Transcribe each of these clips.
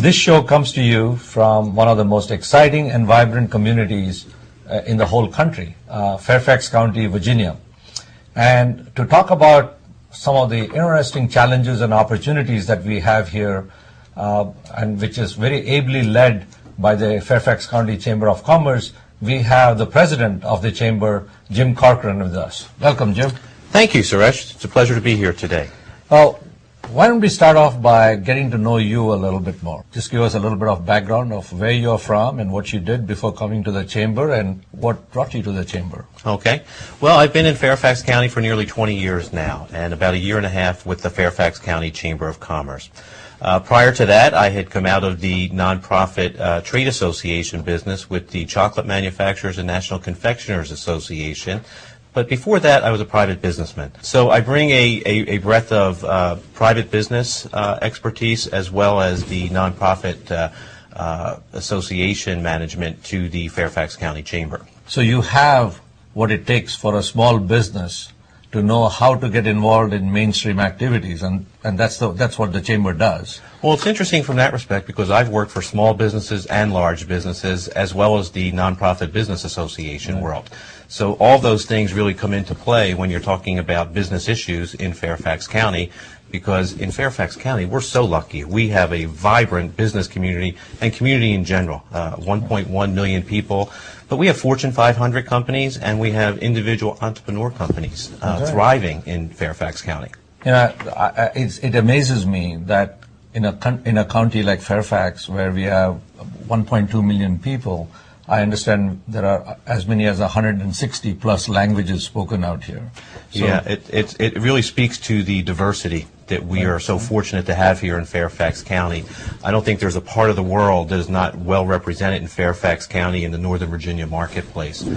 This show comes to you from one of the most exciting and vibrant communities in the whole country, Fairfax County, Virginia. And to talk about some of the interesting challenges and opportunities that we have here, and which is very ably led by the Fairfax County Chamber of Commerce, we have the president of the chamber, Jim Corcoran, with us. Welcome, Jim. Thank you, Suresh. It's a pleasure to be here today. Why don't we start off by getting to know you a little bit more? Just give us a little bit of background of where you're from and what you did before coming to the chamber and what brought you to the chamber. Okay. Well, I've been in Fairfax County for nearly 20 years now, and about a year and a half with the Fairfax County Chamber of Commerce. Prior to that, I had come out of the nonprofit trade association business with the Chocolate Manufacturers and National Confectioners Association. But before that, I was a private businessman. So I bring a breadth of private business expertise as well as the nonprofit association management to the Fairfax County Chamber. So you have what it takes for a small business to know how to get involved in mainstream activities, and that's what the chamber does. Well, it's interesting from that respect because I've worked for small businesses and large businesses as well as the nonprofit business association world. So all those things really come into play when you're talking about business issues in Fairfax County, because in Fairfax County, we're so lucky. We have a vibrant business community and community in general, 1.1 million people. But we have Fortune 500 companies and we have individual entrepreneur companies thriving in Fairfax County. You know, it amazes me that in a county like Fairfax, where we have 1.2 million people, I understand there are as many as 160 plus languages spoken out here. So yeah, it really speaks to the diversity that we are so fortunate to have here in Fairfax County. I don't think there's a part of the world that is not well represented in Fairfax County in the Northern Virginia marketplace.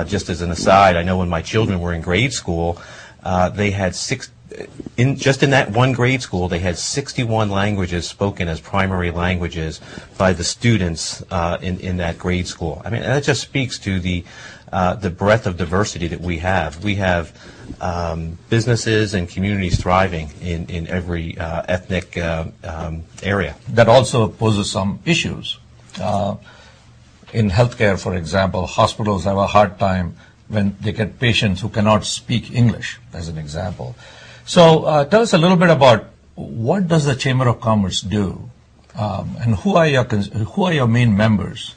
Just as an aside, I know when my children were in grade school, they had just in that one grade school, they had 61 languages spoken as primary languages by the students in that grade school. I mean, that just speaks to the breadth of diversity that we have. We have businesses and communities thriving in every ethnic area. That also poses some issues. In healthcare, for example, hospitals have a hard time when they get patients who cannot speak English, as an example. So tell us a little bit about what does the Chamber of Commerce do, and who are your main members?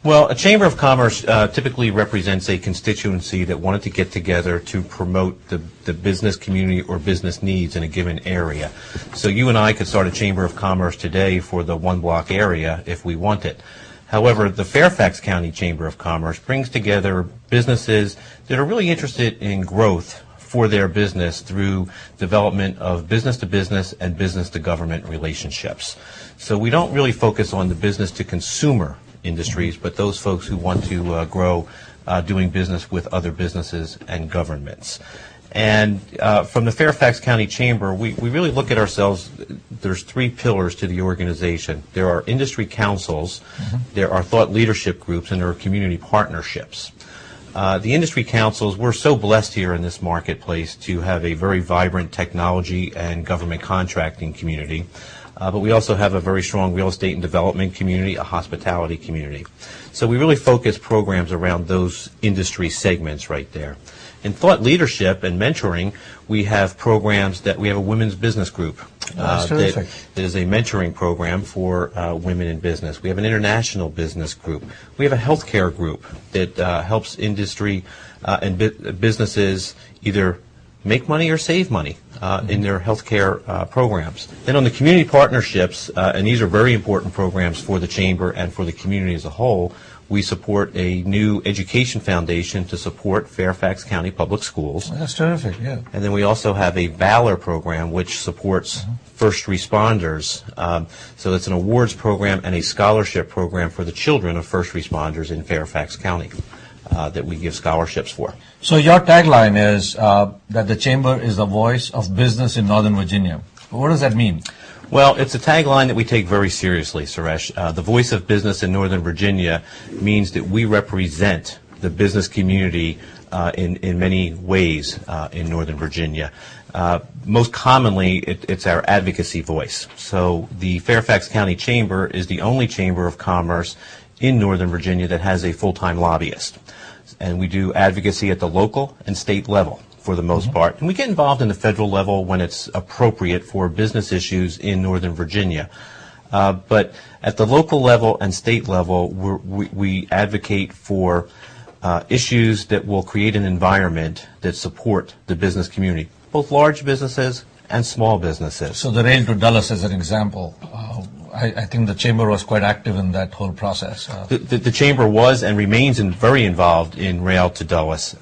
Well, a Chamber of Commerce typically represents a constituency that wanted to get together to promote the business community or business needs in a given area. So you and I could start a Chamber of Commerce today for the one block area if we wanted. However, the Fairfax County Chamber of Commerce brings together businesses that are really interested in growth for their business through development of business-to-business and business-to-government relationships. So we don't really focus on the business-to-consumer industries, but those folks who want to grow doing business with other businesses and governments. And from the Fairfax County Chamber, we really look at ourselves, there's three pillars to the organization. There are industry councils, there are thought leadership groups, and there are community partnerships. The industry councils, we're so blessed here in this marketplace to have a very vibrant technology and government contracting community. But we also have a very strong real estate and development community, a hospitality community. So we really focus programs around those industry segments right there. In thought leadership and mentoring, we have programs that we have a women's business group that is a mentoring program for women in business. We have an international business group. We have a healthcare group that helps industry and businesses either make money or save money in their healthcare programs. Then on the community partnerships, and these are very important programs for the Chamber and for the community as a whole, we support a new education foundation to support Fairfax County Public Schools. That's terrific, yeah. And then we also have a Valor program which supports first responders. So it's an awards program and a scholarship program for the children of first responders in Fairfax County that we give scholarships for. So your tagline is that the Chamber is the voice of business in Northern Virginia. What does that mean? Well, it's a tagline that we take very seriously, Suresh. The voice of business in Northern Virginia means that we represent the business community in many ways in Northern Virginia. Most commonly, it's our advocacy voice. So the Fairfax County Chamber is the only chamber of commerce in Northern Virginia that has a full-time lobbyist. And we do advocacy at the local and state level for the most part. And we get involved in the federal level when it's appropriate for business issues in Northern Virginia. But at the local level and state level, we advocate for issues that will create an environment that support the business community, both large businesses and small businesses. So the rail to Dulles is an example. I think the chamber was quite active in that whole process. The chamber was and remains very involved in rail to Dulles.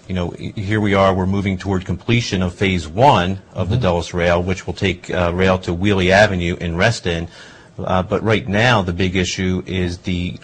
Here we are, we're moving toward completion of phase 1 of the Dulles Rail, which will take rail to Wheelie Avenue in Reston. But right now, the big issue is the